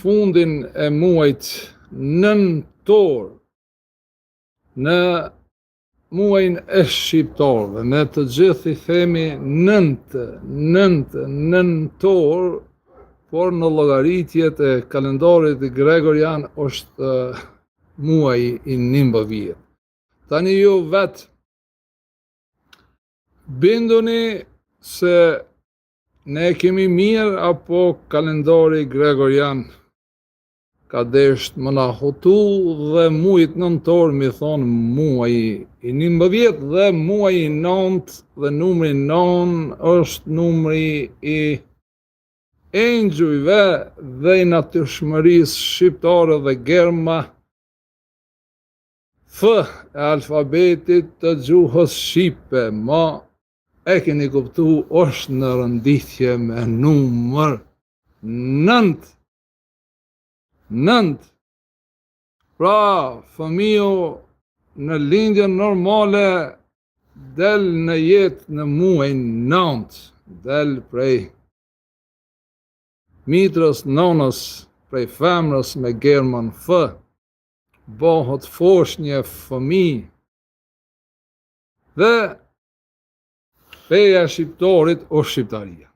fundin e muajit nëntor, në muajin e shqiptarëve, ne të gjithë i themi nëntor, por në llogaritjet e kalendarit gregorian është muaji i 19. Tani ju vetë binduni se ne kemi mirë apo kalendari gregorian ka desht më na hotu dhe muajit nëntor mi thonë muaji i 19 dhe muaji i 9 dhe numri 9 është numri i engjujve dhe i natyrshmërisë shqiptare dhe germa, F e alfabetit të gjuhës shqipe, ma e keni kuptu është në rëndithje me numër 9. Pra, fëmiu në lindjen normale del në jetë në muajin 9, del prej mitrës nonës, prej femrës me germën F, bëhet foshnjë fëmijë dhe feja shqiptarit është shqiptaria.